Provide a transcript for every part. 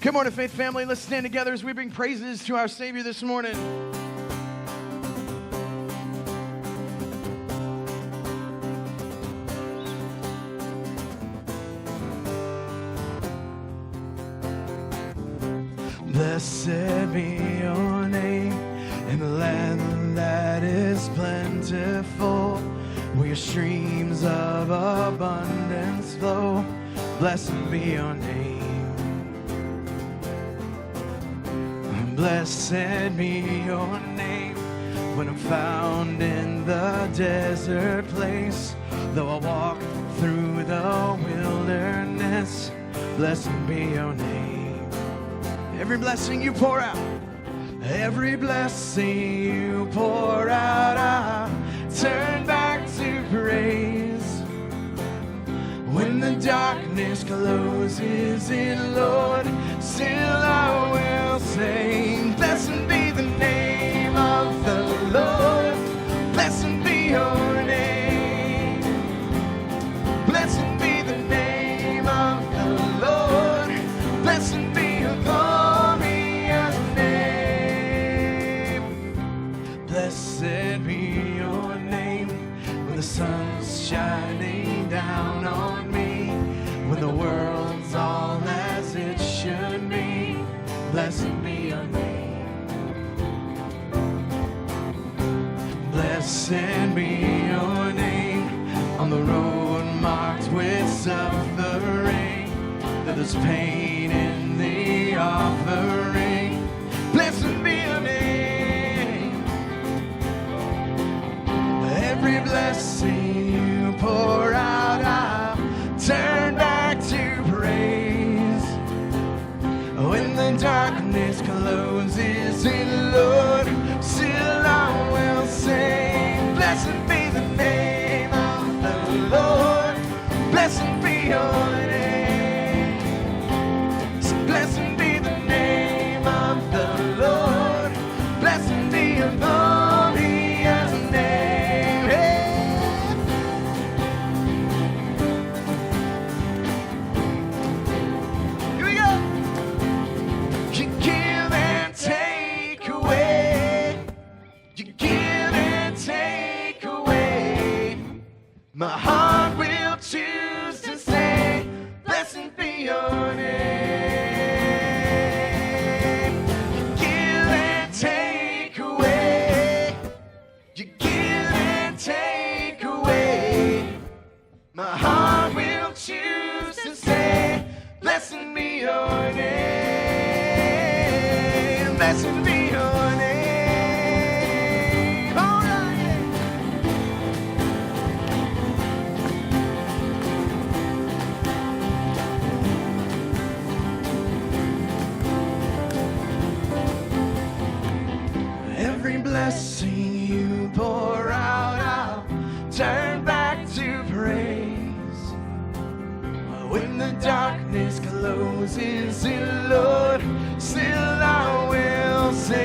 Good morning, Faith family. Let's stand together as we bring praises to our Savior this morning. Blessed be your name in the land that is plentiful, where streams of abundance flow. Blessed be your name. Blessed be your name when I'm found in the desert place. Though I walk through the wilderness, blessed be your name. Every blessing you pour out, every blessing you pour out, I turn back to praise. When the darkness closes in, Lord, still I will sing. Blessed be the name of the Lord. Blessed be your name. Blessed be the name of the Lord. Blessed be your glorious name. Blessed be your name when the sun's shining down on me, when the world's all as it should be. Blessed be your name. Blessed be your name on the road marked with suffering, that there's pain in the offering. Blessed be your name. Every blessing you pour out, I'll turn back to praise. When the darkness closes in, Lord, still I will sing. Blessed be the name of the Lord. Blessed be your name. So blessed be the name of the Lord. Blessed be your glorious name. Here we go. You give and take away. You give and take away. My heart will choose to say, blessed be your name. You give and take away. You give and take away. My heart will choose to say, blessed be your name. Blessed be your name. All right. Every blessing you pour out, I'll turn back to praise. When the darkness closes in, Lord, still I will sing.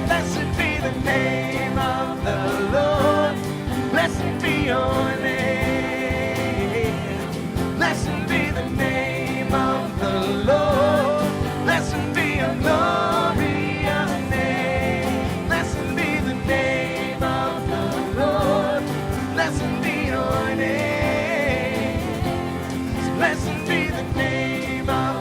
Blessed be the name of the Lord. Blessed be your name. Blessed be the name of the Lord. Blessed be your glorious name. Blessed be the name of the Lord. Blessed be your name. Blessed be the name of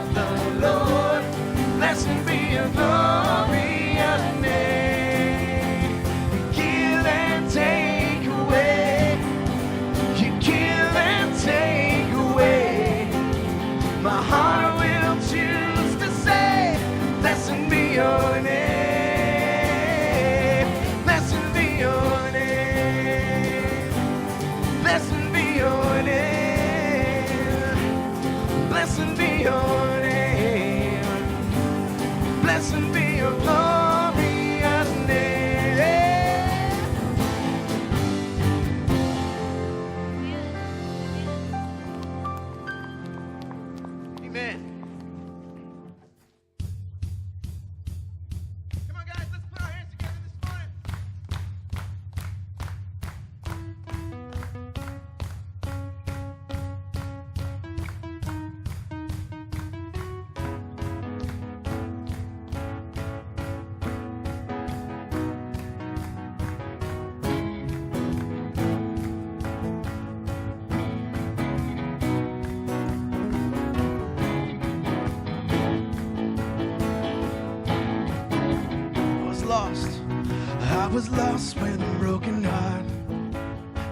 was lost with a broken heart.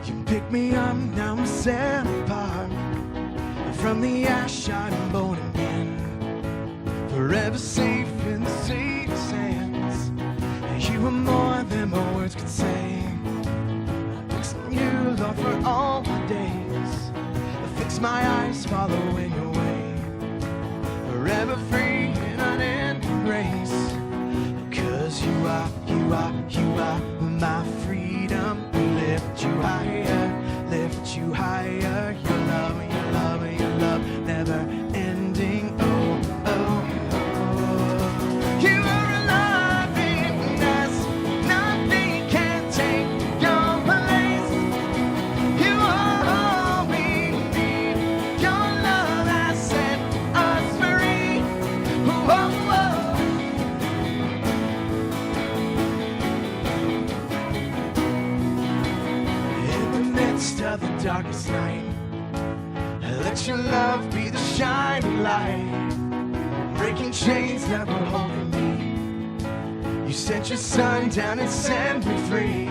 You picked me up, now I'm set apart. From the ash I'm born again, forever safe in the Savior's hands. You were more than my words could say. Fixing you, Lord, for all my days. Fix my eyes, following your way. Forever free in unending grace. 'Cause you are my freedom. Lift you higher, lift you higher. Your love, your love, your love, never ending. Oh, oh, oh. You are alive in us. Nothing can take your place. You are all we need. Your love has set us free. Oh, oh, oh. Of the darkest night, let your love be the shining light, breaking chains that were holding me. You sent your son down and set me free,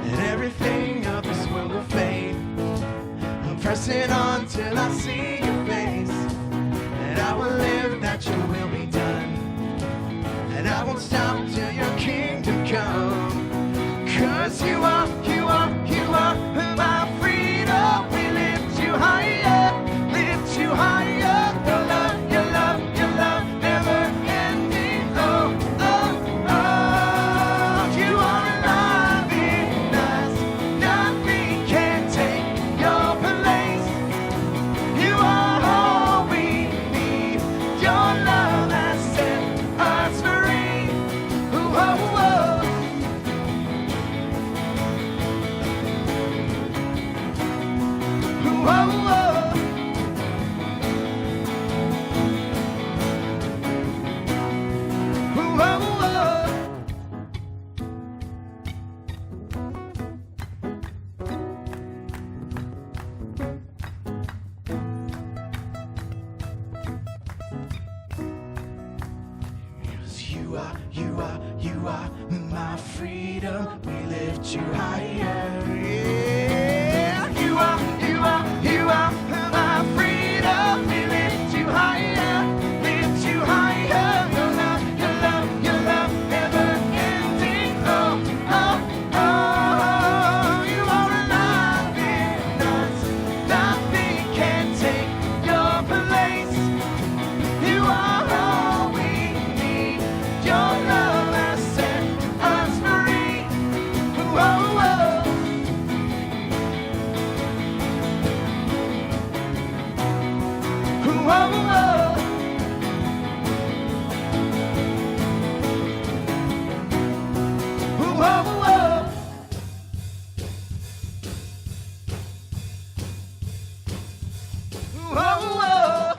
and everything of this world will fade. I'm pressing on till I see your face, and I will live that your will be done, and I won't stop till your kingdom come. 'Cause you are my freedom. We lift you higher, lift you higher. Your love, your love, your love, never ending. Oh, oh, oh. You are alive in us. Nothing can take your place. You are all we need. Your love has set us free. Oh, oh, oh. Whoa, whoa. Whoa, whoa. You are my freedom. We lift you higher. Yeah. You are my freedom. We lift you higher, lift you higher. Your love, your love, your love, never ending. Oh, oh, oh. You are alive in us. Nothing can take your place. You are all we need. Your love has set us free. Whoa, whoa. Whoa, whoa. Whoa, whoa. Whoa, whoa.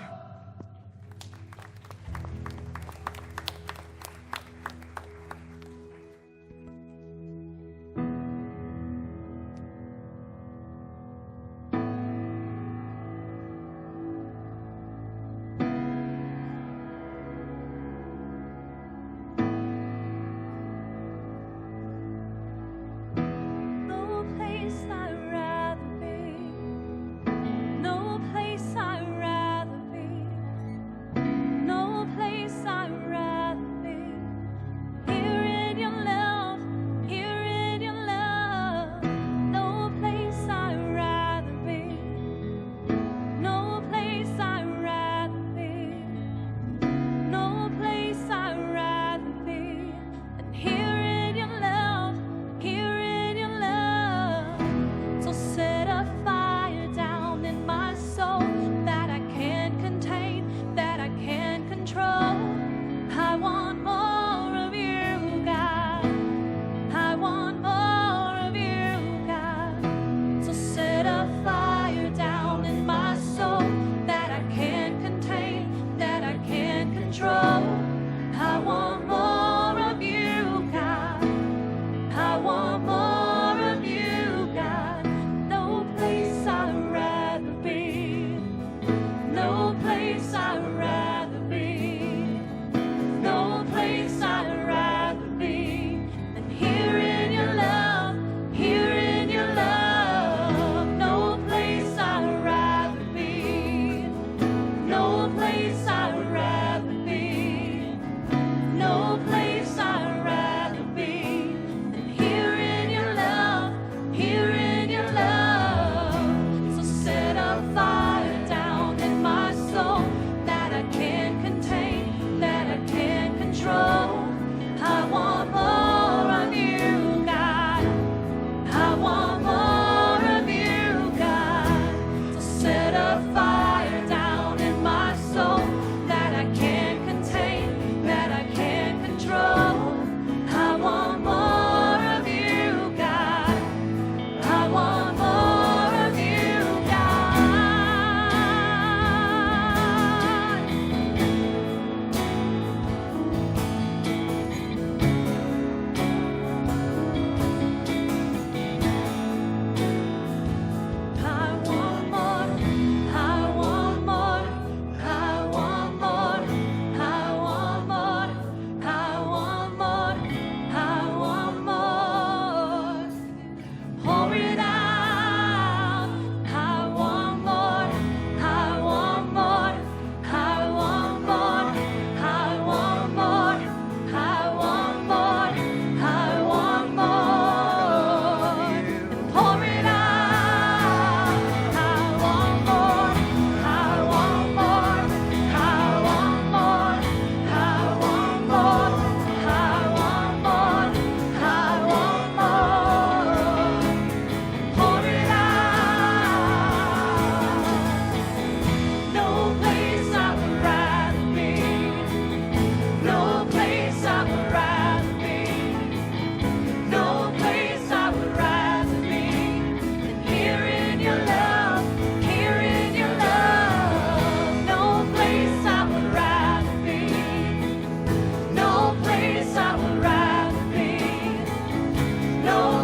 I'd rather be than here in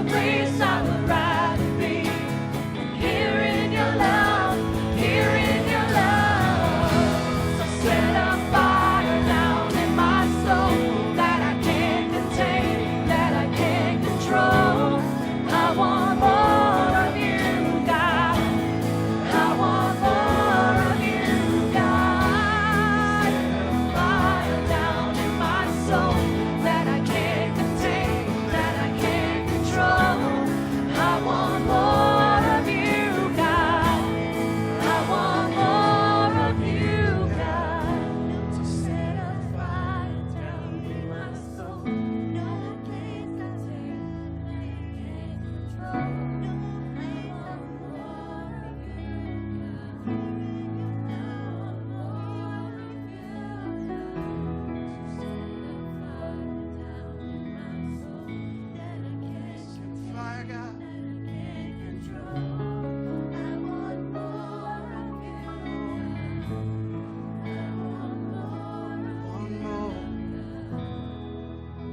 place I would rather be. Here in your love, here in your love. So set a fire down in my soul that I can't contain, that I can't control. I want more of you, God. I want more of you, God. Fire down in my soul that I can't contain, that I can't control. I want more of you, God. I want more of you, God. So set a fire down in my soul that I can't contain, that I can't control. I want more of you, Fire, God. One more.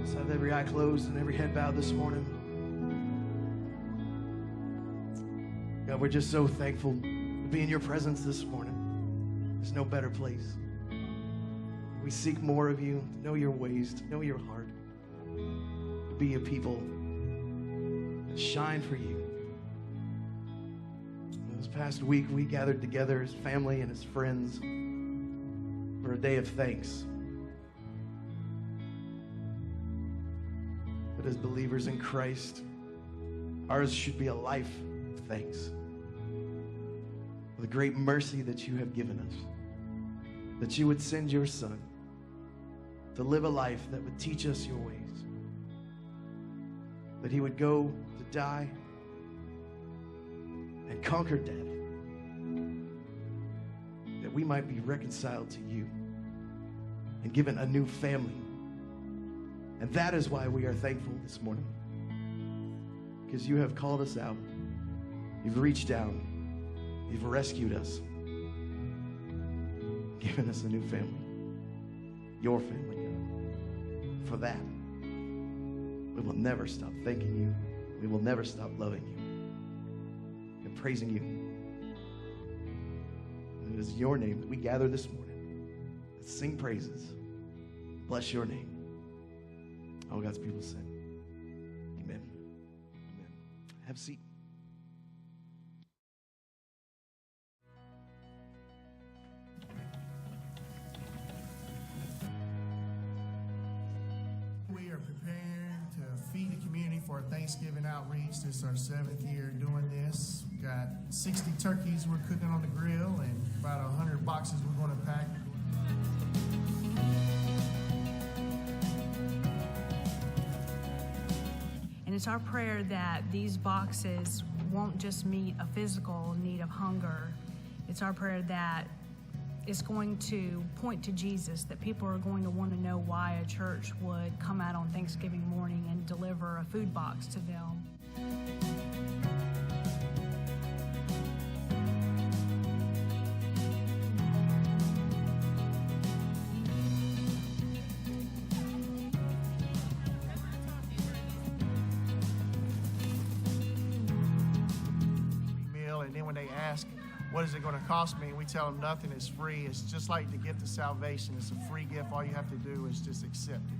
Let's have every eye closed and every head bowed this morning. God, we're just so thankful to be in your presence this morning. There's no better place. We seek more of you, to know your ways, to know your heart, to be a people that shine for you. This past week, we gathered together as family and as friends for a day of thanks. But as believers in Christ, ours should be a life of thanks for the great mercy that you have given us, that you would send your Son to live a life that would teach us your ways, that he would go to die and conquer death, that we might be reconciled to you and given a new family. And that is why we are thankful this morning, because you have called us out, you've reached down, you've rescued us, given us a new family, your family, God. For that, we will never stop thanking you. We will never stop loving you and praising you. And it is your name that we gather this morning. Let's sing praises. Bless your name. All God's people say, amen. Amen. Have a seat. We are preparing to feed the community for a Thanksgiving outreach. This is our 7th year doing this. We've got 60 turkeys we're cooking on the grill and about 100 boxes we're going to pack. And it's our prayer that these boxes won't just meet a physical need of hunger. It's our prayer that it's going to point to Jesus, that people are going to want to know why a church would come out on Thanksgiving morning and deliver a food box to them. Meal, and then when they ask, what is it going to cost me? And we tell them nothing is free. It's just like the gift of salvation. It's a free gift. All you have to do is just accept it.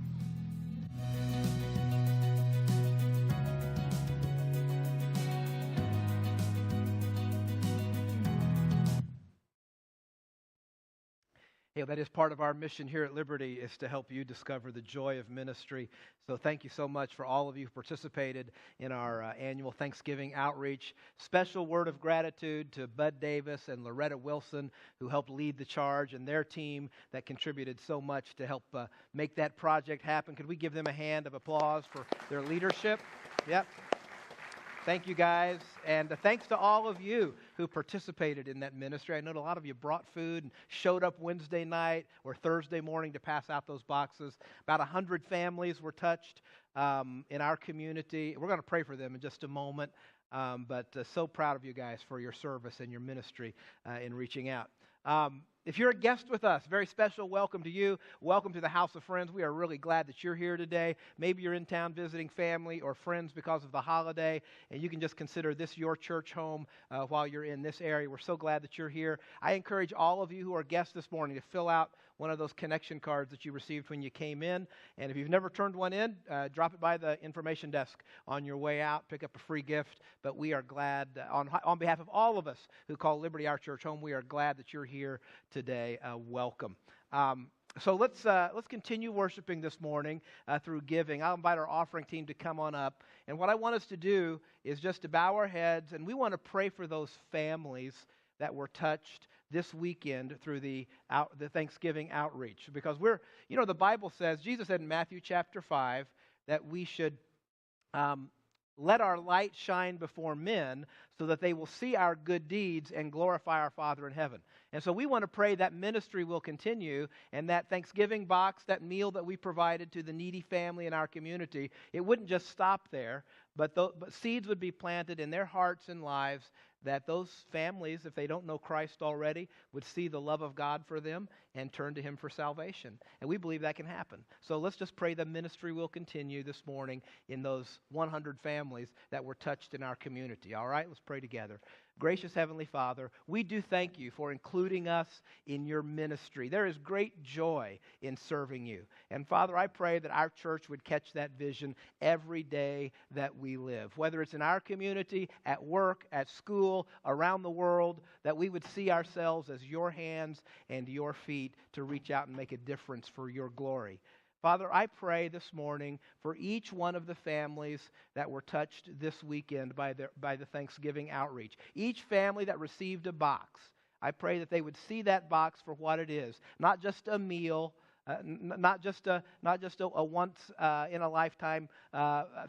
Hey, that is part of our mission here at Liberty, is to help you discover the joy of ministry. So thank you so much for all of you who participated in our annual Thanksgiving outreach. Special word of gratitude to Bud Davis and Loretta Wilson, who helped lead the charge, and their team that contributed so much to help make that project happen. Could we give them a hand of applause for their leadership? Yep. Thank you, guys. And thanks to all of you who participated in that ministry. I know a lot of you brought food and showed up Wednesday night or Thursday morning to pass out those boxes. About 100 families were touched in our community. We're going to pray for them in just a moment. But so proud of you guys for your service and your ministry in reaching out. If you're a guest with us, very special welcome to you. Welcome to the House of Friends. We are really glad that you're here today. Maybe you're in town visiting family or friends because of the holiday, and you can just consider this your church home while you're in this area. We're so glad that you're here. I encourage all of you who are guests this morning to fill out one of those connection cards that you received when you came in. And if you've never turned one in, drop it by the information desk on your way out. Pick up a free gift. But we are glad, on behalf of all of us who call Liberty our church home, we are glad that you're here today. Welcome. So let's continue worshiping this morning through giving. I'll invite our offering team to come on up. And what I want us to do is just to bow our heads, and we want to pray for those families that were touched this weekend through the Thanksgiving outreach. Because the Bible says, Jesus said in Matthew chapter 5, that we should let our light shine before men so that they will see our good deeds and glorify our Father in heaven. And so we want to pray that ministry will continue, and that Thanksgiving box, that meal that we provided to the needy family in our community, it wouldn't just stop there, but seeds would be planted in their hearts and lives, that those families, if they don't know Christ already, would see the love of God for them and turn to Him for salvation. And we believe that can happen. So let's just pray the ministry will continue this morning in those 100 families that were touched in our community. All right, let's pray together. Gracious Heavenly Father, we do thank you for including us in your ministry. There is great joy in serving you. And Father, I pray that our church would catch that vision every day that we live. Whether it's in our community, at work, at school, around the world, that we would see ourselves as your hands and your feet to reach out and make a difference for your glory. Father, I pray this morning for each one of the families that were touched this weekend by the Thanksgiving outreach. Each family that received a box, I pray that they would see that box for what it is. Not just a meal, not just a once in a lifetime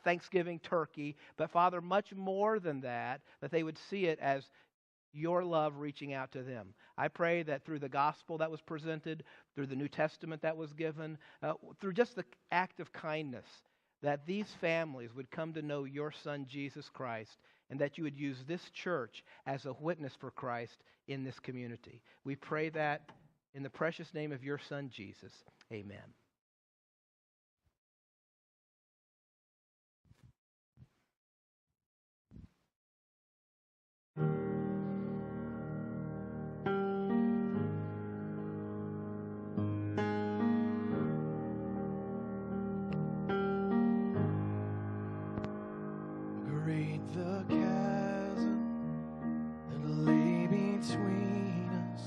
Thanksgiving turkey, but Father, much more than that, that they would see it as your love reaching out to them. I pray that through the gospel that was presented, through the New Testament that was given, through just the act of kindness, that these families would come to know your Son, Jesus Christ, and that you would use this church as a witness for Christ in this community. We pray that in the precious name of your Son, Jesus. Amen. The chasm that lay between us,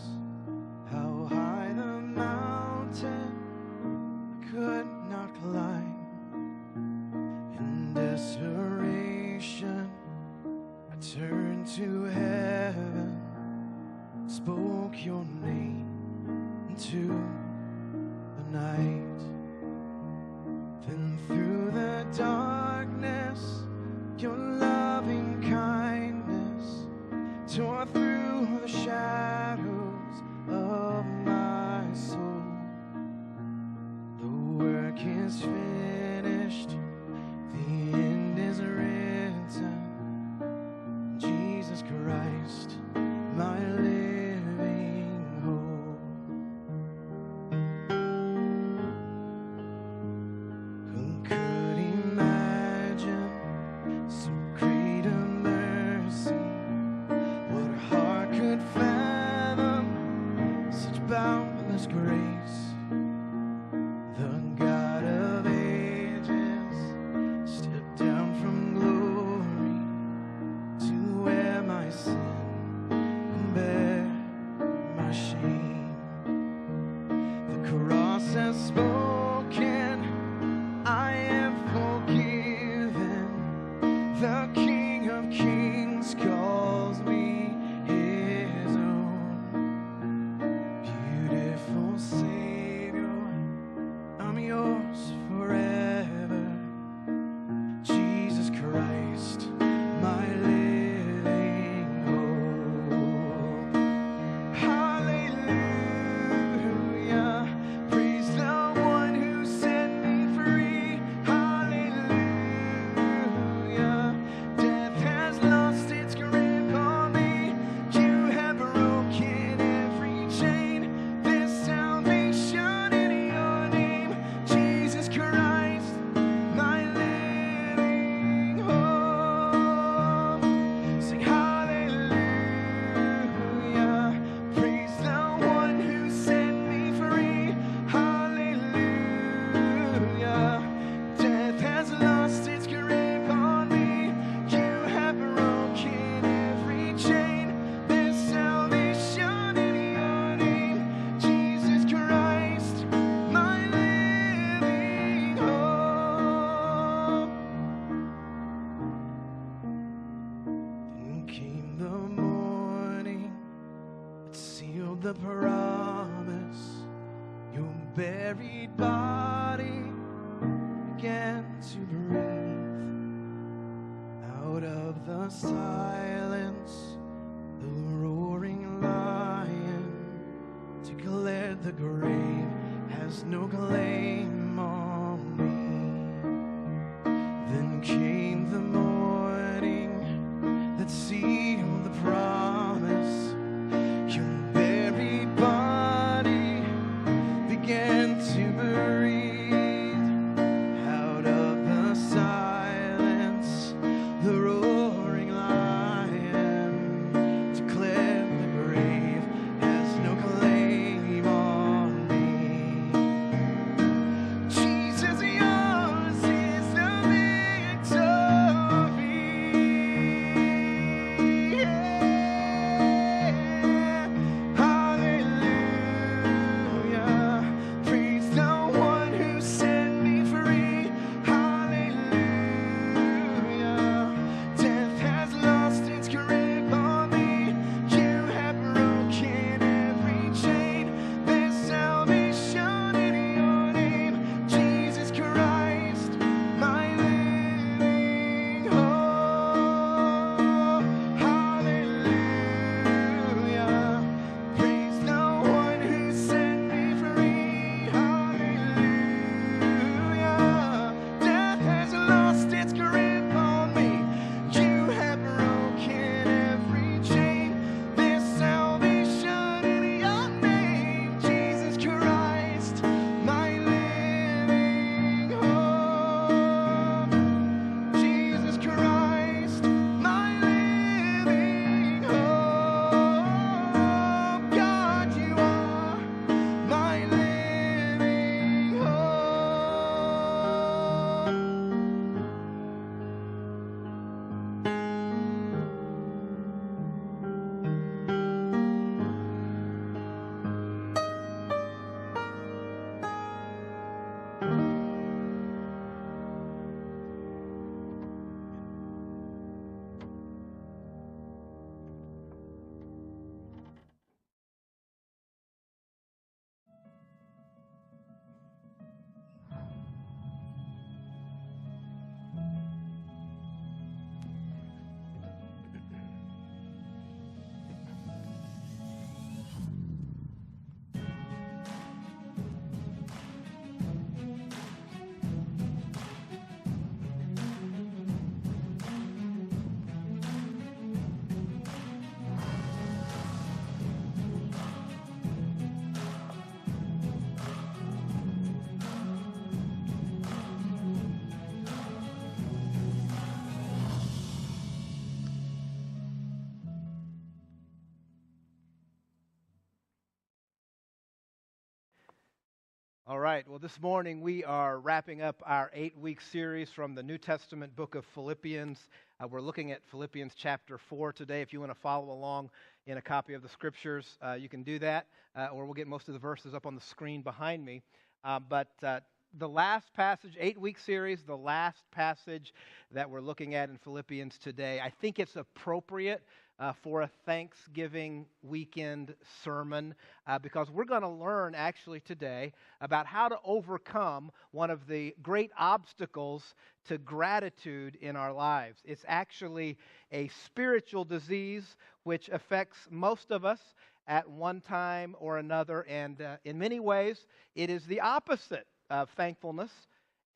how high the mountain I could not climb. In desperation, I turned to heaven, spoke your name into the night. Then through the darkness, your loving kindness tore through the shadows of my soul. The work is finished, the end is written. Jesus Christ, my living hope. Who could imagine so great a mercy? What heart could fathom such boundless grace? The God of ages stepped down from glory to wear my sin and bear my shame. The cross has spoken, I am forgiven. The King of Kings calls me his own. Beautiful Savior, I'm yours forever. Jesus Christ, my living hope. Hallelujah, praise the one who set me free. Hallelujah, death has lost its grip the promise, your buried body began to breathe. Out of the silence, the roaring lion declared the grave has no claim on me. Then came the morning that sealed the promise. Your buried body began to breathe. Out of the silence, the roaring lion declared the grave has no claim on me. Jesus, yours is the victory. Hallelujah. Praise the one who set me free. Hallelujah. Death has lost its grip on me. You have broken every chain. There's salvation in your name, Jesus Christ, my living hope. Hallelujah. Praise the one who set me free. Hallelujah. Death has lost its grip on me. You have broken every chain. There's salvation in your name, Jesus Christ, my living hope. Jesus Christ, my living hope. God, you are my living hope. All right, well, this morning we are wrapping up our 8-week series from the New Testament book of Philippians. We're looking at Philippians chapter 4 today. If you want to follow along in a copy of the scriptures, you can do that, or we'll get most of the verses up on the screen behind me. But the last passage, 8-week series, the last passage that we're looking at in Philippians today, I think it's appropriate for a Thanksgiving weekend sermon because we're going to learn actually today about how to overcome one of the great obstacles to gratitude in our lives. It's actually a spiritual disease which affects most of us at one time or another, and in many ways it is the opposite of thankfulness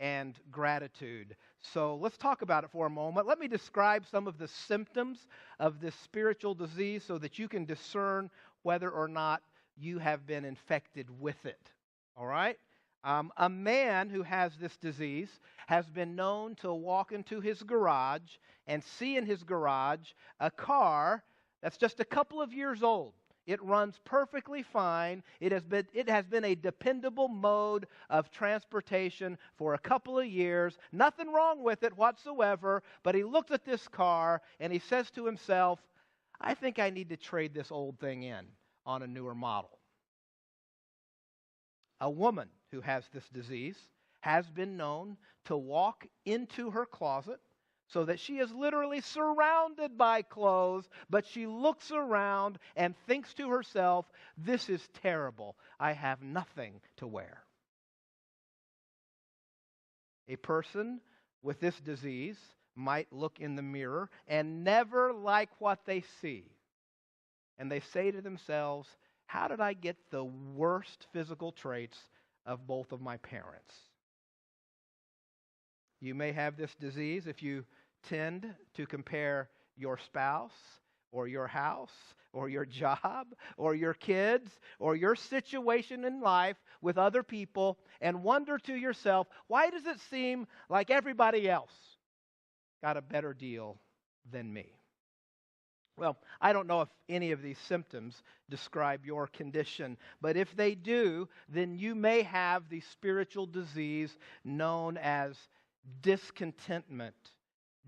and gratitude. So let's talk about it for a moment. Let me describe some of the symptoms of this spiritual disease so that you can discern whether or not you have been infected with it. All right? A man who has this disease has been known to walk into his garage and see in his garage a car that's just a couple of years old. It runs perfectly fine. It has been a dependable mode of transportation for a couple of years. Nothing wrong with it whatsoever. But he looks at this car and he says to himself, I think I need to trade this old thing in on a newer model. A woman who has this disease has been known to walk into her closet, so that she is literally surrounded by clothes, but she looks around and thinks to herself, this is terrible. I have nothing to wear. A person with this disease might look in the mirror and never like what they see. And they say to themselves, how did I get the worst physical traits of both of my parents? You may have this disease if you tend to compare your spouse or your house or your job or your kids or your situation in life with other people and wonder to yourself, why does it seem like everybody else got a better deal than me? Well, I don't know if any of these symptoms describe your condition, but if they do, then you may have the spiritual disease known as discontentment.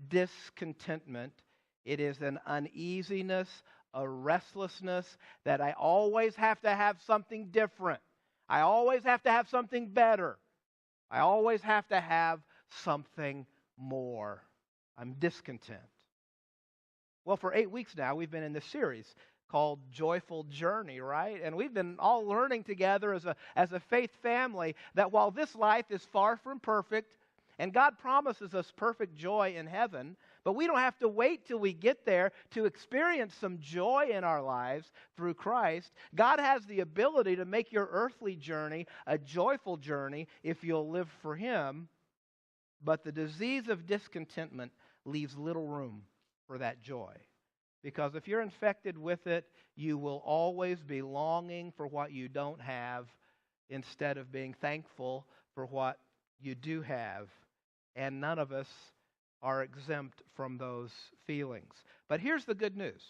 Discontentment. It is an uneasiness, a restlessness that I always have to have something different. I always have to have something better. I always have to have something more. I'm discontent. Well, for 8 weeks now, we've been in this series called Joyful Journey, right? And we've been all learning together as a faith family that while this life is far from perfect, and God promises us perfect joy in heaven, but we don't have to wait till we get there to experience some joy in our lives through Christ. God has the ability to make your earthly journey a joyful journey if you'll live for Him. But the disease of discontentment leaves little room for that joy. Because if you're infected with it, you will always be longing for what you don't have instead of being thankful for what you do have. And none of us are exempt from those feelings. But here's the good news.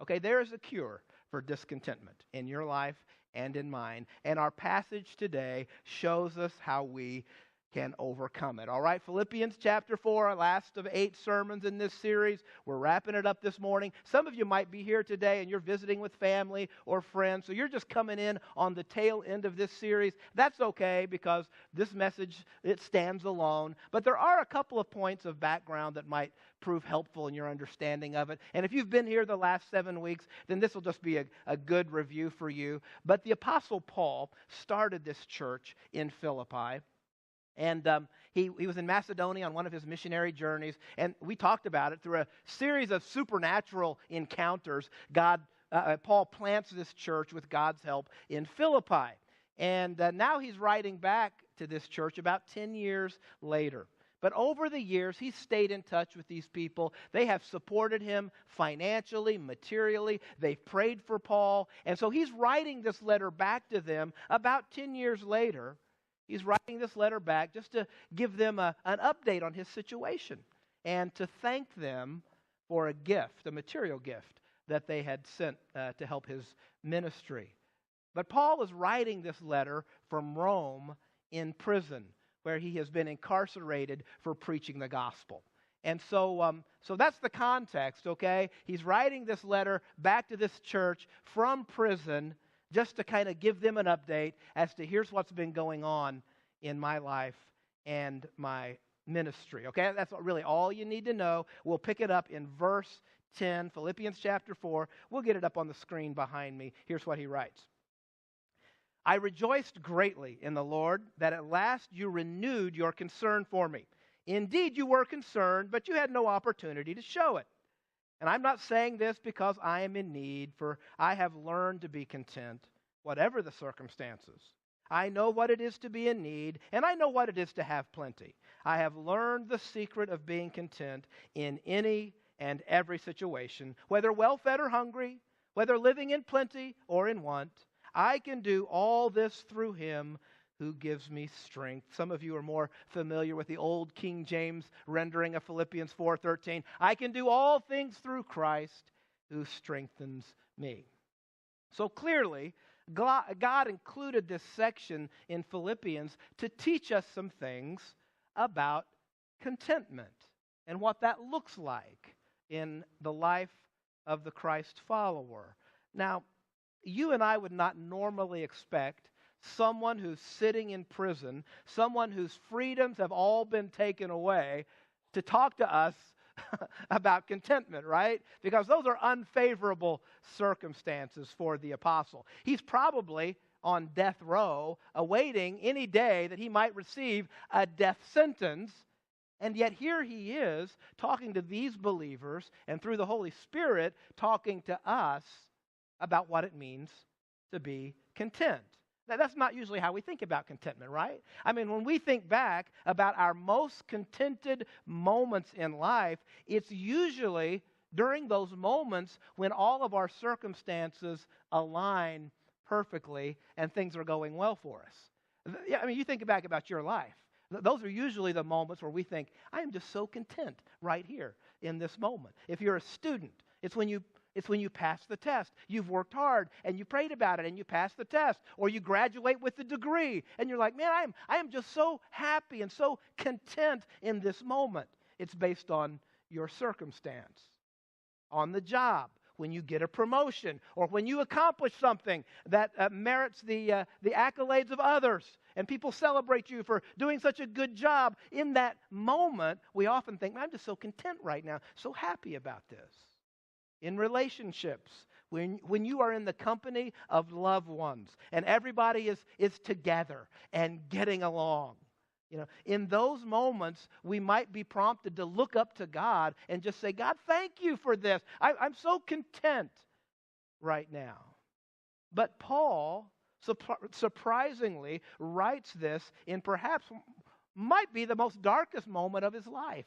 Okay, there is a cure for discontentment in your life and in mine. And our passage today shows us how we can overcome it. All right, Philippians chapter 4, last of 8 sermons in this series. We're wrapping it up this morning. Some of you might be here today and you're visiting with family or friends, so you're just coming in on the tail end of this series. That's okay because this message, it stands alone. But there are a couple of points of background that might prove helpful in your understanding of it. And if you've been here the last 7 weeks, then this will just be a good review for you. But the Apostle Paul started this church in Philippi. And he was in Macedonia on one of his missionary journeys, and we talked about it through a series of supernatural encounters. Paul plants this church with God's help in Philippi. And now he's writing back to this church about 10 years later. But over the years, he's stayed in touch with these people. They have supported him financially, materially. They've prayed for Paul. And so he's writing this letter back to them about 10 years later. He's writing this letter back just to give them an update on his situation and to thank them for a gift, a material gift that they had sent to help his ministry. But Paul is writing this letter from Rome in prison, where he has been incarcerated for preaching the gospel. And so that's the context, okay? He's writing this letter back to this church from prison just to kind of give them an update as to here's what's been going on in my life and my ministry. Okay, that's really all you need to know. We'll pick it up in verse 10, Philippians chapter 4. We'll get it up on the screen behind me. Here's what he writes. I rejoiced greatly in the Lord that at last you renewed your concern for me. Indeed, you were concerned, but you had no opportunity to show it. And I'm not saying this because I am in need, for I have learned to be content, whatever the circumstances. I know what it is to be in need, and I know what it is to have plenty. I have learned the secret of being content in any and every situation, whether well-fed or hungry, whether living in plenty or in want. I can do all this through Him who gives me strength. Some of you are more familiar with the old King James rendering of Philippians 4:13. I can do all things through Christ who strengthens me. So clearly, God included this section in Philippians to teach us some things about contentment and what that looks like in the life of the Christ follower. Now, you and I would not normally expect someone who's sitting in prison, someone whose freedoms have all been taken away, to talk to us about contentment, right? Because those are unfavorable circumstances for the apostle. He's probably on death row, awaiting any day that he might receive a death sentence. And yet here he is talking to these believers and through the Holy Spirit talking to us about what it means to be content. Now, that's not usually how we think about contentment, right? I mean, when we think back about our most contented moments in life, it's usually during those moments when all of our circumstances align perfectly and things are going well for us. Yeah, I mean, you think back about your life. Those are usually the moments where we think, I am just so content right here in this moment. If you're a student, it's when you pass the test. You've worked hard and you prayed about it and you passed the test. Or you graduate with a degree and you're like, man, I am just so happy and so content in this moment. It's based on your circumstance. On the job, when you get a promotion or when you accomplish something that merits the accolades of others and people celebrate you for doing such a good job. In that moment, we often think, man, I'm just so content right now, so happy about this. In relationships, when you are in the company of loved ones and everybody is together and getting along, in those moments, we might be prompted to look up to God and just say, God, thank you for this. I'm so content right now. But Paul, surprisingly, writes this in perhaps might be the most darkest moment of his life.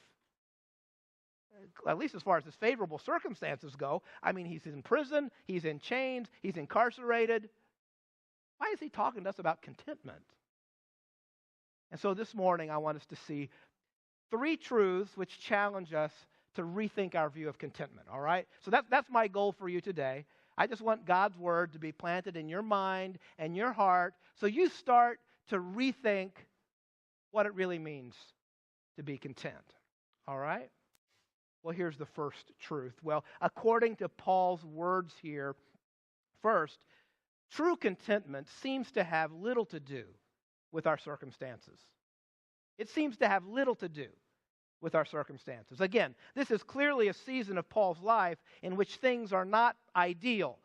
At least as far as his favorable circumstances go. I mean, he's in prison, he's in chains, he's incarcerated. Why is he talking to us about contentment? And so this morning, I want us to see 3 truths which challenge us to rethink our view of contentment, all right? So that's my goal for you today. I just want God's word to be planted in your mind and your heart so you start to rethink what it really means to be content, all right? Well, here's the first truth. Well, according to Paul's words here, first, true contentment seems to have little to do with our circumstances. It seems to have little to do with our circumstances. Again, this is clearly a season of Paul's life in which things are not ideal.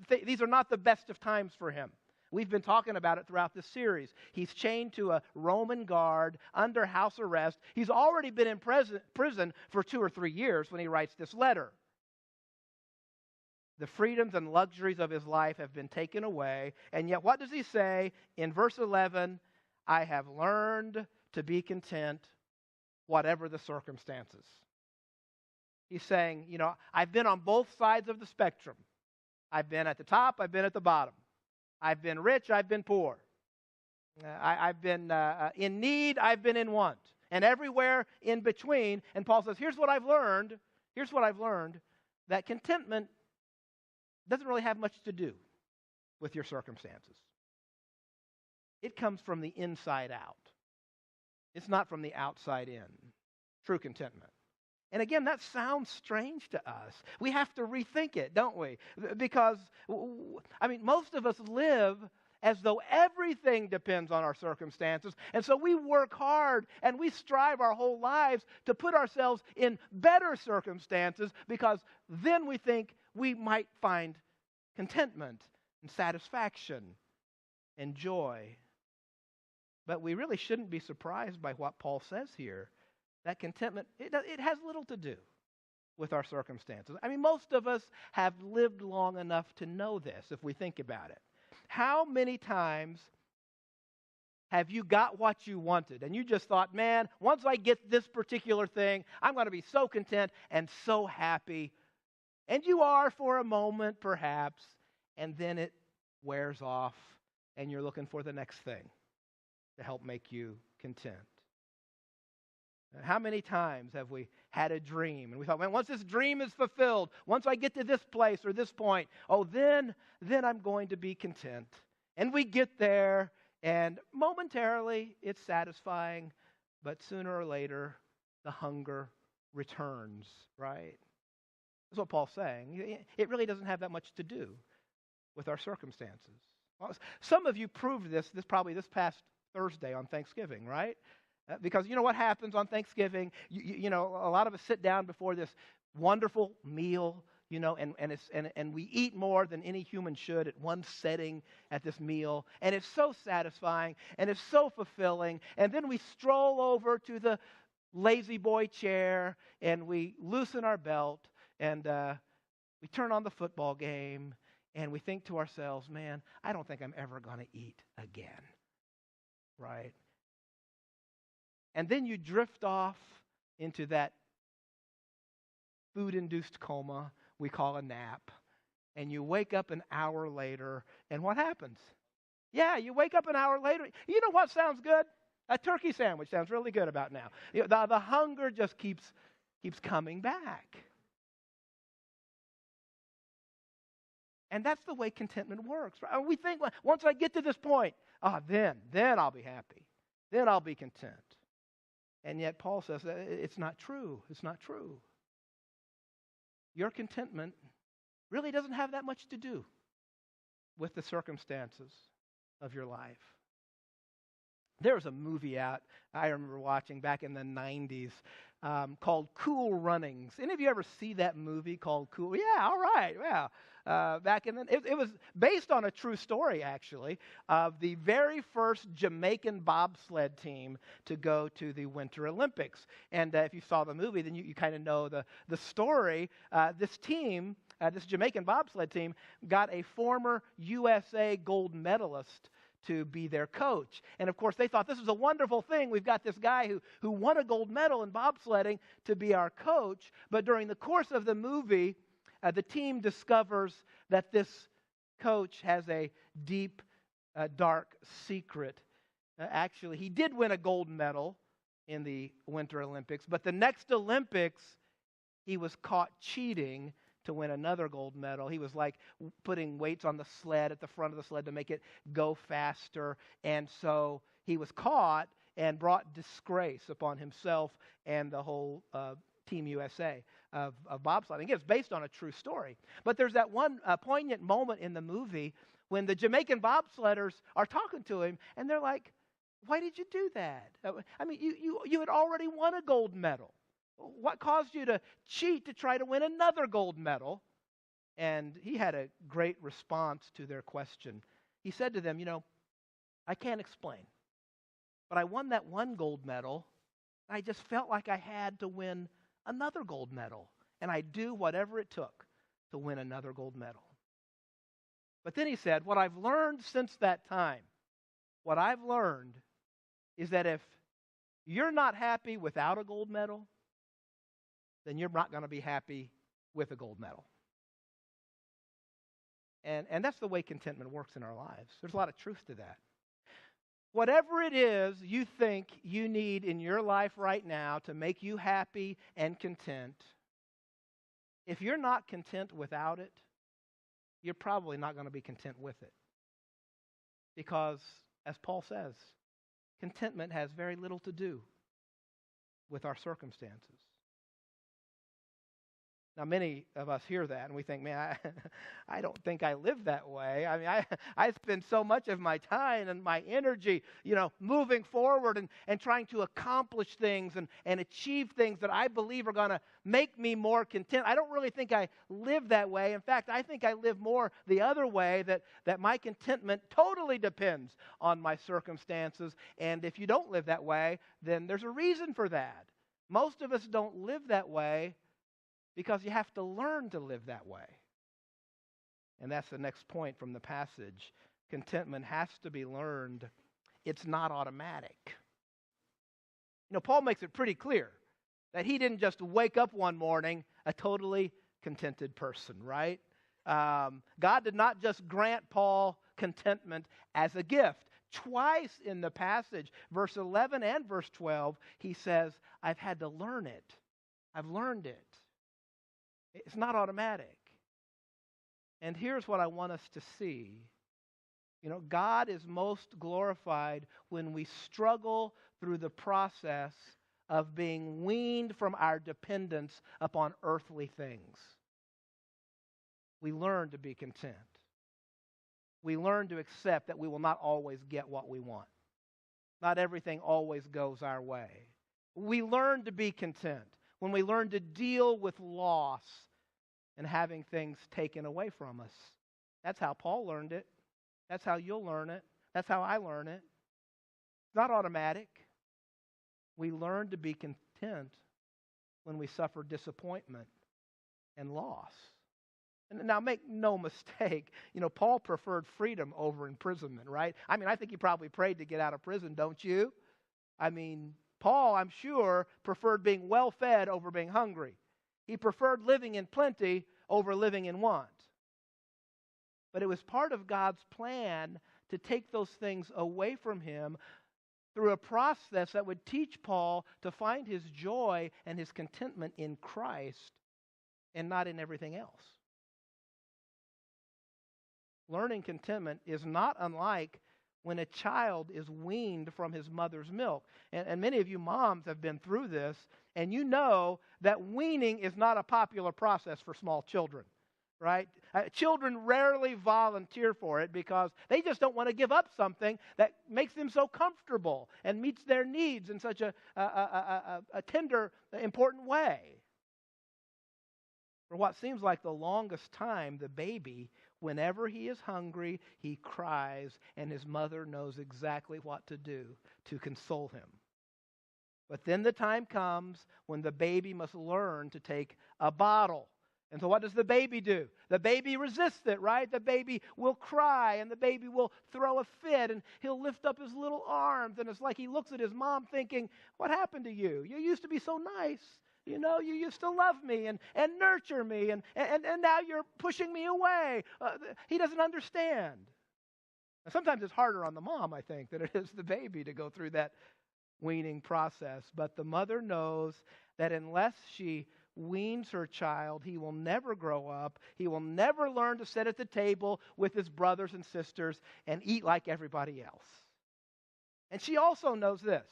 These are not the best of times for him. We've been talking about it throughout this series. He's chained to a Roman guard under house arrest. He's already been in prison for 2 or 3 years when he writes this letter. The freedoms and luxuries of his life have been taken away. And yet, what does he say in verse 11? I have learned to be content, whatever the circumstances. He's saying, I've been on both sides of the spectrum. I've been at the top, I've been at the bottom. I've been rich, I've been poor. I've been in need, I've been in want. And everywhere in between. And Paul says, here's what I've learned, that contentment doesn't really have much to do with your circumstances. It comes from the inside out. It's not from the outside in. True contentment. And again, that sounds strange to us. We have to rethink it, don't we? Because, most of us live as though everything depends on our circumstances. And so we work hard and we strive our whole lives to put ourselves in better circumstances because then we think we might find contentment and satisfaction and joy. But we really shouldn't be surprised by what Paul says here. That contentment, it has little to do with our circumstances. Most of us have lived long enough to know this if we think about it. How many times have you got what you wanted and you just thought, man, once I get this particular thing, I'm going to be so content and so happy. And you are for a moment, perhaps, and then it wears off and you're looking for the next thing to help make you content. How many times have we had a dream and we thought, man, once this dream is fulfilled, once I get to this place or this point, then I'm going to be content. And we get there and momentarily it's satisfying, but sooner or later the hunger returns, right? That's what Paul's saying. It really doesn't have that much to do with our circumstances. Well, some of you proved this past Thursday on Thanksgiving, right? Because you know what happens on Thanksgiving? You know, a lot of us sit down before this wonderful meal, you know, and we eat more than any human should at one setting at this meal. And it's so satisfying and it's so fulfilling. And then we stroll over to the lazy boy chair and we loosen our belt and we turn on the football game and we think to ourselves, man, I don't think I'm ever going to eat again. Right? And then you drift off into that food-induced coma we call a nap. And you wake up an hour later, and what happens? Yeah, you wake up an hour later. You know what sounds good? A turkey sandwich sounds really good about now. You know, the hunger just keeps coming back. And that's the way contentment works. Right? We think, once I get to this point, then I'll be happy. Then I'll be content. And yet Paul says that it's not true. It's not true. Your contentment really doesn't have that much to do with the circumstances of your life. There was a movie out I remember watching back in the 90s called Cool Runnings. Any of you ever see that movie called Cool? Yeah, all right, yeah. Back in the, it was based on a true story, actually, of the very first Jamaican bobsled team to go to the Winter Olympics. And if you saw the movie, then you kind of know the story. This team, this Jamaican bobsled team, got a former USA gold medalist to be their coach. And of course, they thought this was a wonderful thing. We've got this guy who won a gold medal in bobsledding to be our coach. But during the course of the movie, the team discovers that this coach has a deep, dark secret. Actually, he did win a gold medal in the Winter Olympics, but the next Olympics, he was caught cheating to win another gold medal. He was like putting weights on the sled at the front of the sled to make it go faster. And so he was caught and brought disgrace upon himself and the whole Team USA of bobsledding. It's based on a true story. But there's that one poignant moment in the movie when the Jamaican bobsledders are talking to him and they're like, why did you do that? I mean, you had already won a gold medal. What caused you to cheat to try to win another gold medal? And he had a great response to their question. He said to them, I can't explain, but I won that one gold medal. I just felt like I had to win another gold medal, and I'd do whatever it took to win another gold medal. But then he said, what I've learned since that time, what I've learned is that if you're not happy without a gold medal, then you're not going to be happy with a gold medal. And that's the way contentment works in our lives. There's a lot of truth to that. Whatever it is you think you need in your life right now to make you happy and content, if you're not content without it, you're probably not going to be content with it. Because, as Paul says, contentment has very little to do with our circumstances. Now, many of us hear that and we think, man, I don't think I live that way. I mean, I spend so much of my time and my energy, moving forward and trying to accomplish things and achieve things that I believe are going to make me more content. I don't really think I live that way. In fact, I think I live more the other way, that my contentment totally depends on my circumstances. And if you don't live that way, then there's a reason for that. Most of us don't live that way because you have to learn to live that way. And that's the next point from the passage. Contentment has to be learned. It's not automatic. Paul makes it pretty clear that he didn't just wake up one morning a totally contented person, right? God did not just grant Paul contentment as a gift. Twice in the passage, verse 11 and verse 12, he says, I've had to learn it. I've learned it. It's not automatic. And here's what I want us to see. God is most glorified when we struggle through the process of being weaned from our dependence upon earthly things. We learn to be content. We learn to accept that we will not always get what we want. Not everything always goes our way. We learn to be content when we learn to deal with loss and having things taken away from us. That's how Paul learned it. That's how you'll learn it. That's how I learn it. It's not automatic. We learn to be content when we suffer disappointment and loss. And now make no mistake, Paul preferred freedom over imprisonment, right? I mean, I think he probably prayed to get out of prison, don't you? I mean, Paul, I'm sure, preferred being well-fed over being hungry. He preferred living in plenty over living in want. But it was part of God's plan to take those things away from him through a process that would teach Paul to find his joy and his contentment in Christ and not in everything else. Learning contentment is not unlike when a child is weaned from his mother's milk. And many of you moms have been through this, and you know that weaning is not a popular process for small children, right? Children rarely volunteer for it because they just don't want to give up something that makes them so comfortable and meets their needs in such a tender, important way. For what seems like the longest time, the baby, whenever he is hungry, he cries, and his mother knows exactly what to do to console him. But then the time comes when the baby must learn to take a bottle. And so what does the baby do? The baby resists it, right? The baby will cry, and the baby will throw a fit, and he'll lift up his little arms, and it's like he looks at his mom thinking, what happened to you? You used to be so nice. You used to love me and nurture me, and now you're pushing me away. He doesn't understand. Now, sometimes it's harder on the mom, I think, than it is the baby to go through that weaning process. But the mother knows that unless she weans her child, he will never grow up. He will never learn to sit at the table with his brothers and sisters and eat like everybody else. And she also knows this.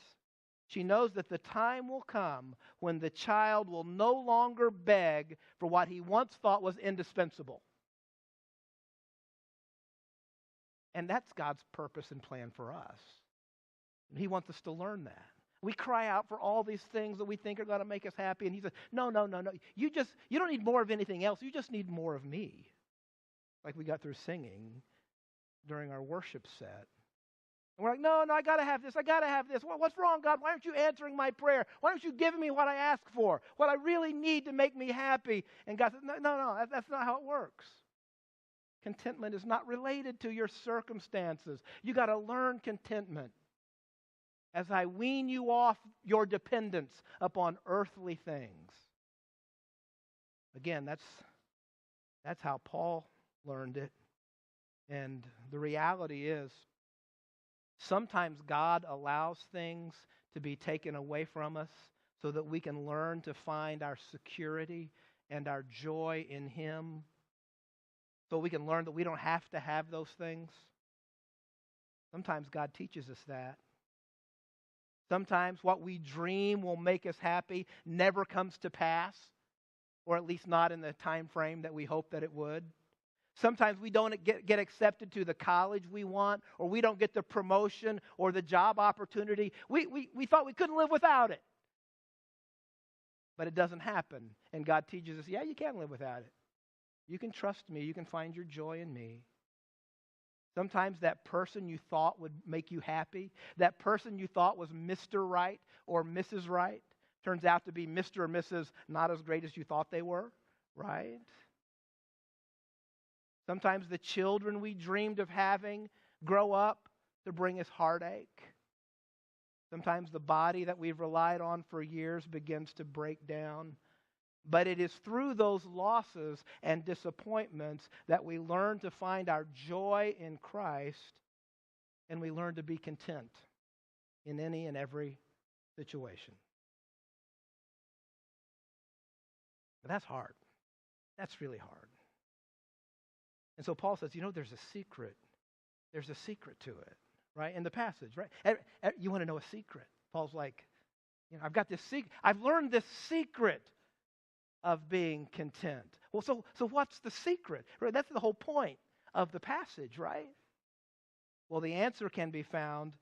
She knows that the time will come when the child will no longer beg for what he once thought was indispensable. And that's God's purpose and plan for us. And he wants us to learn that. We cry out for all these things that we think are going to make us happy. And he says, no. You don't need more of anything else. You just need more of me. Like we got through singing during our worship set. And we're like, no, I got to have this. I got to have this. What's wrong, God? Why aren't you answering my prayer? Why aren't you giving me what I ask for? What I really need to make me happy? And God says, no, that's not how it works. Contentment is not related to your circumstances. You got to learn contentment as I wean you off your dependence upon earthly things. Again, that's how Paul learned it. And the reality is, sometimes God allows things to be taken away from us so that we can learn to find our security and our joy in him. So we can learn that we don't have to have those things. Sometimes God teaches us that. Sometimes what we dream will make us happy never comes to pass, or at least not in the time frame that we hope that it would. Sometimes we don't get accepted to the college we want, or we don't get the promotion or the job opportunity. We thought we couldn't live without it. But it doesn't happen. And God teaches us, yeah, you can live without it. You can trust me. You can find your joy in me. Sometimes that person you thought would make you happy, that person you thought was Mr. Right or Mrs. Right, turns out to be Mr. or Mrs. not as great as you thought they were, right? Sometimes the children we dreamed of having grow up to bring us heartache. Sometimes the body that we've relied on for years begins to break down. But it is through those losses and disappointments that we learn to find our joy in Christ, and we learn to be content in any and every situation. But that's hard. That's really hard. And so Paul says, there's a secret. There's a secret to it, right? In the passage, right? You want to know a secret? Paul's like, I've got this secret. I've learned this secret of being content. Well, so what's the secret? Right? That's the whole point of the passage, right? Well, the answer can be found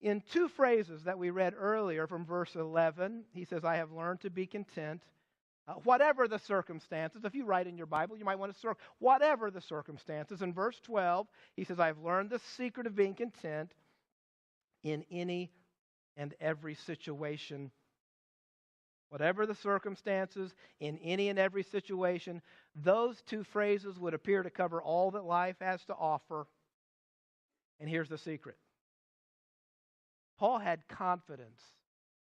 in two phrases that we read earlier from verse 11. He says, I have learned to be content, whatever the circumstances. If you write in your Bible, you might want to circle, whatever the circumstances. In verse 12, he says, I have learned the secret of being content in any and every situation. Whatever the circumstances, in any and every situation. Those two phrases would appear to cover all that life has to offer. And here's the secret. Paul had confidence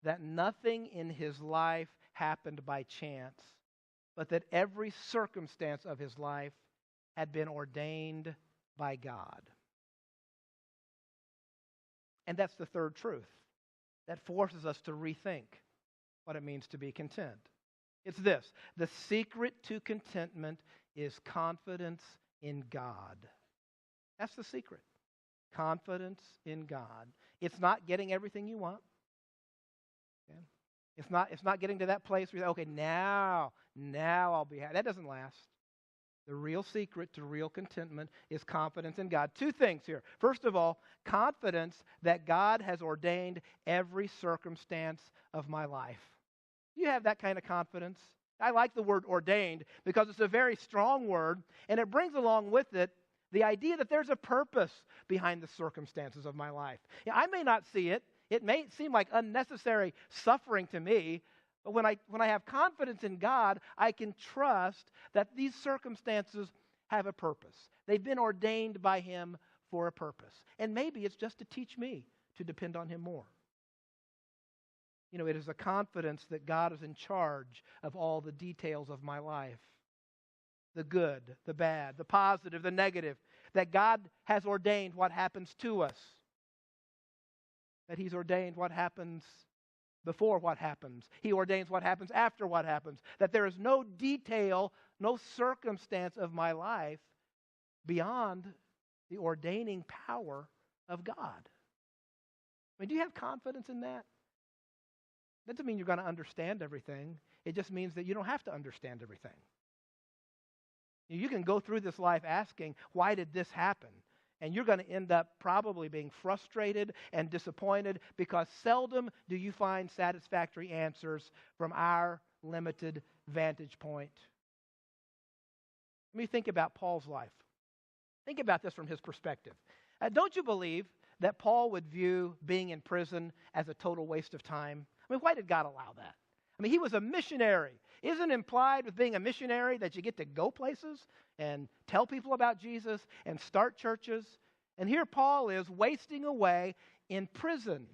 that nothing in his life happened by chance, but that every circumstance of his life had been ordained by God. And that's the third truth that forces us to rethink what it means to be content. It's this: the secret to contentment is confidence in God. That's the secret. Confidence in God. It's not getting everything you want. Okay? It's not getting to that place where you say, okay, now I'll be happy. That doesn't last. The real secret to real contentment is confidence in God. Two things here. First of all, confidence that God has ordained every circumstance of my life. Do you have that kind of confidence? I like the word ordained because it's a very strong word, and it brings along with it the idea that there's a purpose behind the circumstances of my life. I may not see it. It may seem like unnecessary suffering to me, but when I have confidence in God, I can trust that these circumstances have a purpose. They've been ordained by Him for a purpose. And maybe it's just to teach me to depend on Him more. It is a confidence that God is in charge of all the details of my life. The good, the bad, the positive, the negative. That God has ordained what happens to us. That He's ordained what happens before what happens. He ordains what happens after what happens. That there is no detail, no circumstance of my life beyond the ordaining power of God. Do you have confidence in that? That doesn't mean you're going to understand everything. It just means that you don't have to understand everything. You can go through this life asking, why did this happen? And you're going to end up probably being frustrated and disappointed because seldom do you find satisfactory answers from our limited vantage point. Let me think about Paul's life. Think about this from his perspective. Don't you believe that Paul would view being in prison as a total waste of time? Why did God allow that? He was a missionary. Isn't implied with being a missionary that you get to go places and tell people about Jesus and start churches? And here Paul is wasting away in prison.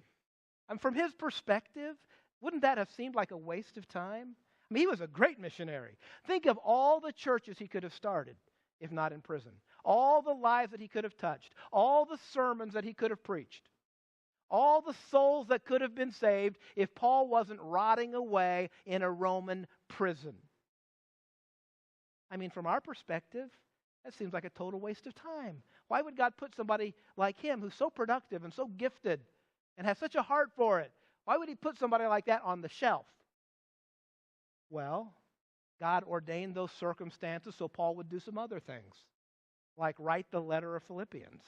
From his perspective, wouldn't that have seemed like a waste of time? He was a great missionary. Think of all the churches he could have started if not in prison. All the lives that he could have touched. All the sermons that he could have preached. All the souls that could have been saved if Paul wasn't rotting away in a Roman prison. From our perspective, that seems like a total waste of time. Why would God put somebody like him who's so productive and so gifted and has such a heart for it? Why would He put somebody like that on the shelf? Well, God ordained those circumstances so Paul would do some other things, like write the letter of Philippians.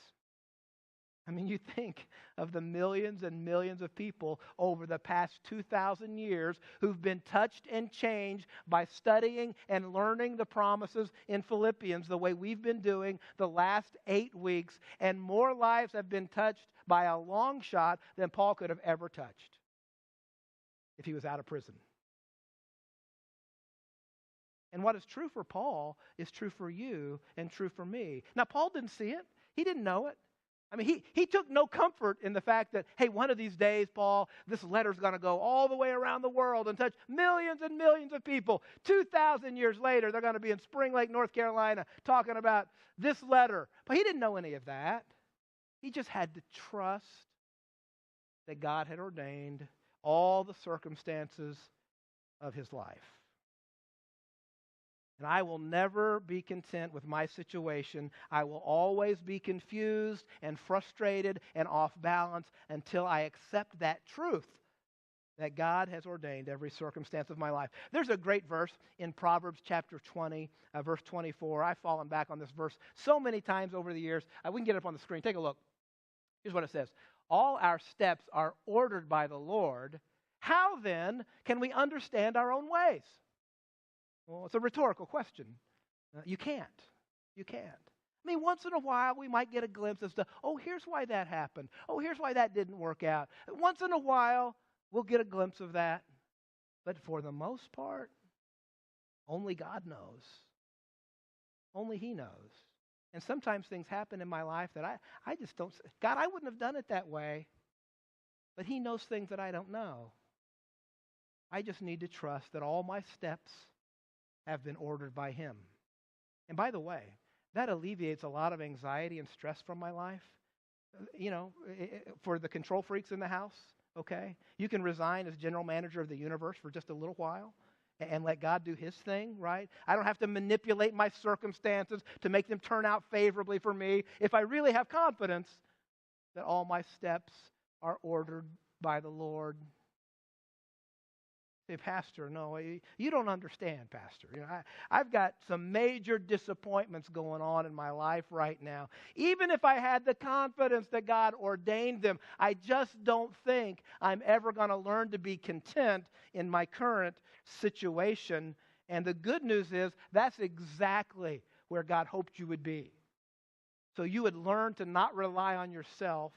You think of the millions and millions of people over the past 2,000 years who've been touched and changed by studying and learning the promises in Philippians the way we've been doing the last 8 weeks, and more lives have been touched by a long shot than Paul could have ever touched if he was out of prison. And what is true for Paul is true for you and true for me. Now, Paul didn't see it. He didn't know it. He took no comfort in the fact that, hey, one of these days, Paul, this letter's going to go all the way around the world and touch millions and millions of people. 2,000 years later, they're going to be in Spring Lake, North Carolina, talking about this letter. But he didn't know any of that. He just had to trust that God had ordained all the circumstances of his life. And I will never be content with my situation. I will always be confused and frustrated and off balance until I accept that truth that God has ordained every circumstance of my life. There's a great verse in Proverbs chapter 20, verse 24. I've fallen back on this verse so many times over the years. We can get it up on the screen. Take a look. Here's what it says. all our steps are ordered by the Lord, how then can we understand our own ways? Well, it's a rhetorical question. You can't. You can't. I mean, once in a while, we might get a glimpse as to, oh, here's why that happened. Oh, here's why that didn't work out. Once in a while, we'll get a glimpse of that. But for the most part, only God knows. Only He knows. And sometimes things happen in my life that I just don't, God, I wouldn't have done it that way. But He knows things that I don't know. I just need to trust that all my steps have been ordered by Him. And by the way, that alleviates a lot of anxiety and stress from my life. You know, for the control freaks in the house, okay? You can resign as general manager of the universe for just a little while and let God do His thing, right? I don't have to manipulate my circumstances to make them turn out favorably for me if I really have confidence that all my steps are ordered by the Lord. Say, Pastor, no, you don't understand, Pastor. You know, I've got some major disappointments going on in my life right now. Even if I had the confidence that God ordained them, I just don't think I'm ever going to learn to be content in my current situation. And the good news is that's exactly where God hoped you would be. So you would learn to not rely on yourself,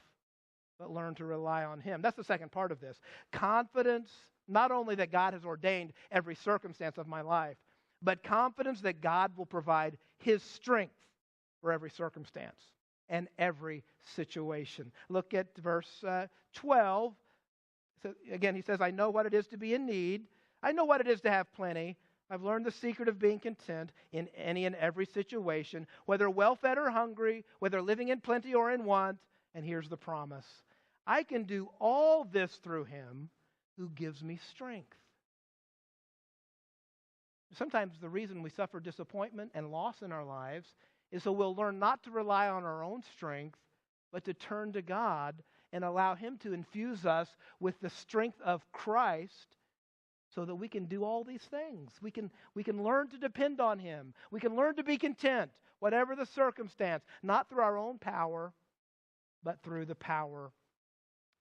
but learn to rely on Him. That's the second part of this. Confidence, not only that God has ordained every circumstance of my life, but confidence that God will provide His strength for every circumstance and every situation. Look at verse 12. So again, he says, I know what it is to be in need. I know what it is to have plenty. I've learned the secret of being content in any and every situation, whether well-fed or hungry, whether living in plenty or in want. And here's the promise. I can do all this through Him who gives me strength. Sometimes the reason we suffer disappointment and loss in our lives is so we'll learn not to rely on our own strength, but to turn to God and allow Him to infuse us with the strength of Christ so that we can do all these things. We can learn to depend on Him. We can learn to be content, whatever the circumstance, not through our own power, but through the power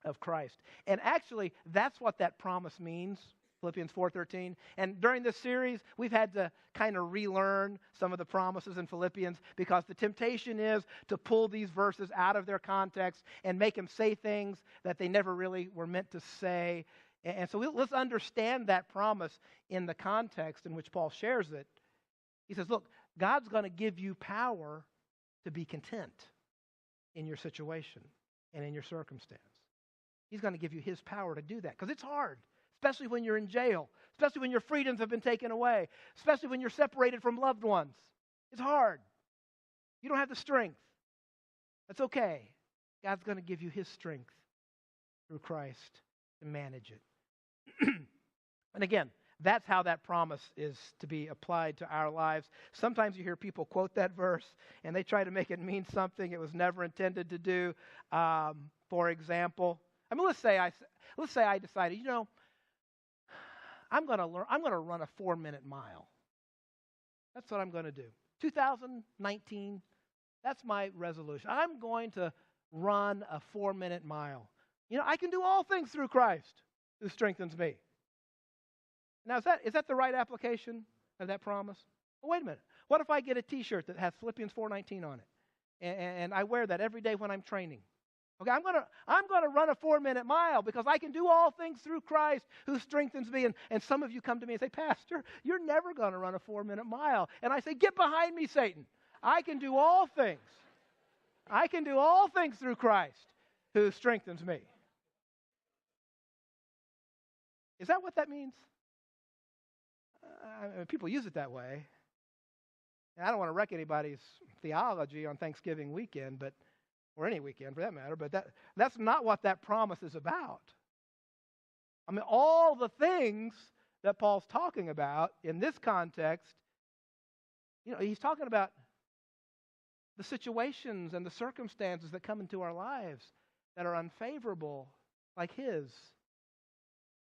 of Christ. And actually, that's what that promise means, Philippians 4:13. And during this series, we've had to kind of relearn some of the promises in Philippians because the temptation is to pull these verses out of their context and make them say things that they never really were meant to say. And so let's understand that promise in the context in which Paul shares it. He says, look, God's going to give you power to be content in your situation and in your circumstance. He's going to give you His power to do that because it's hard, especially when you're in jail, especially when your freedoms have been taken away, especially when you're separated from loved ones. It's hard. You don't have the strength. That's okay. God's going to give you His strength through Christ to manage it. And again, that's how that promise is to be applied to our lives. Sometimes you hear people quote that verse, and they try to make it mean something it was never intended to do. For example, I mean, let's say I decided, you know, I'm going to run a 4-minute mile. That's what I'm going to do. 2019, that's my resolution. I'm going to run a 4-minute mile. You know, I can do all things through Christ who strengthens me. Now, is that the right application of that promise? Well, wait a minute. What if I get a T-shirt that has Philippians 4:19 on it, and I wear that every day when I'm training? Okay, I'm gonna run a 4-minute mile because I can do all things through Christ who strengthens me. And some of you come to me and say, Pastor, you're never going to run a 4-minute mile. And I say, get behind me, Satan. I can do all things. I can do all things through Christ who strengthens me. Is that what that means? People use it that way. And I don't want to wreck anybody's theology on Thanksgiving weekend, or any weekend for that matter, but that's not what that promise is about. I mean, all the things that Paul's talking about in this context, you know, he's talking about the situations and the circumstances that come into our lives that are unfavorable, like his.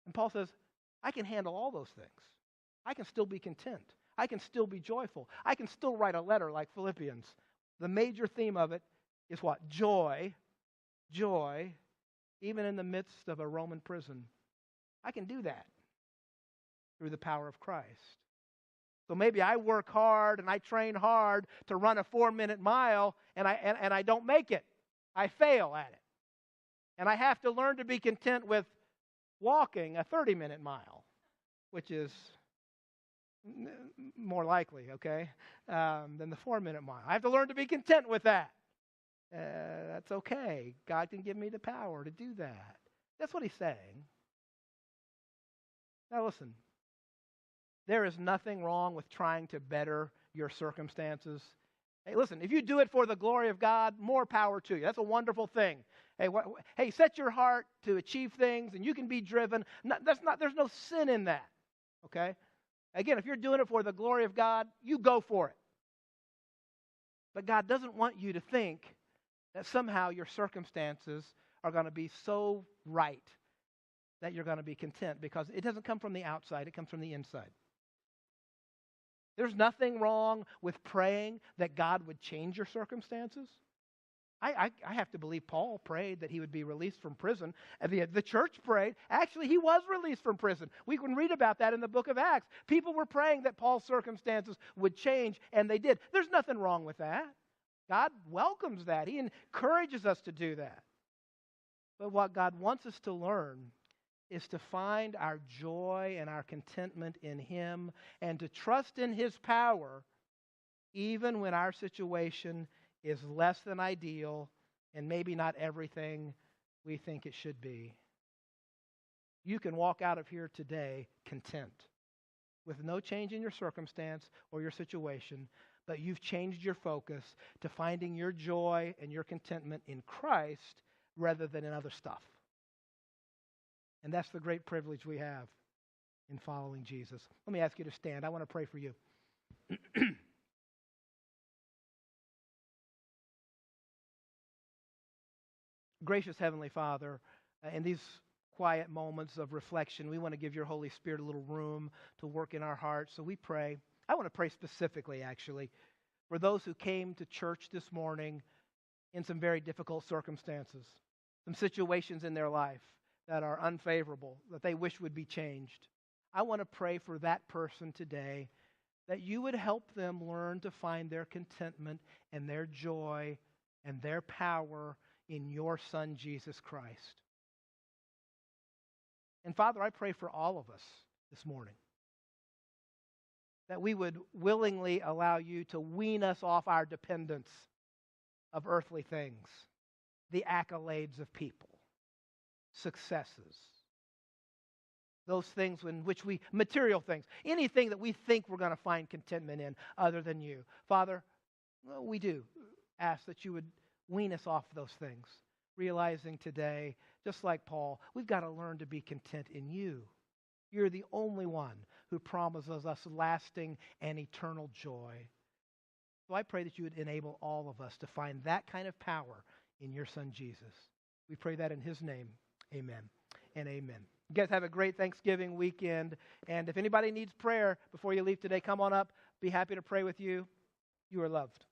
And Paul says, I can handle all those things. I can still be content. I can still be joyful. I can still write a letter like Philippians. The major theme of it is what? Joy. Joy even in the midst of a Roman prison. I can do that through the power of Christ. So maybe I work hard and I train hard to run a 4-minute mile, and I don't make it. I fail at it. And I have to learn to be content with walking a 30-minute mile, which is more likely, okay, than the 4-minute mile. I have to learn to be content with that. That's okay. God can give me the power to do that. That's what he's saying. Now listen, there is nothing wrong with trying to better your circumstances. Hey, listen, if you do it for the glory of God, more power to you. That's a wonderful thing. Hey, set your heart to achieve things, and you can be driven. There's no sin in that, okay? Again, if you're doing it for the glory of God, you go for it. But God doesn't want you to think that somehow your circumstances are going to be so right that you're going to be content, because it doesn't come from the outside, it comes from the inside. There's nothing wrong with praying that God would change your circumstances. I have to believe Paul prayed that he would be released from prison. The church prayed. Actually, he was released from prison. We can read about that in the book of Acts. People were praying that Paul's circumstances would change, and they did. There's nothing wrong with that. God welcomes that. He encourages us to do that. But what God wants us to learn is to find our joy and our contentment in Him, and to trust in His power even when our situation is less than ideal and maybe not everything we think it should be. You can walk out of here today content, with no change in your circumstance or your situation, but you've changed your focus to finding your joy and your contentment in Christ rather than in other stuff. And that's the great privilege we have in following Jesus. Let me ask you to stand. I want to pray for you. Gracious Heavenly Father, in these quiet moments of reflection, we want to give your Holy Spirit a little room to work in our hearts. So we pray. I want to pray specifically, actually, for those who came to church this morning in some very difficult circumstances, some situations in their life that are unfavorable, that they wish would be changed. I want to pray for that person today, that you would help them learn to find their contentment and their joy and their power in your Son, Jesus Christ. And Father, I pray for all of us this morning, that we would willingly allow you to wean us off our dependence of earthly things, the accolades of people, successes, those things in which material things, anything that we think we're going to find contentment in other than you. Father, we do ask that you would wean us off those things, realizing today, just like Paul, we've got to learn to be content in you. You're the only one who promises us lasting and eternal joy. So I pray that you would enable all of us to find that kind of power in your Son, Jesus. We pray that in his name. Amen and amen. You guys have a great Thanksgiving weekend. And if anybody needs prayer before you leave today, come on up. Be happy to pray with you. You are loved.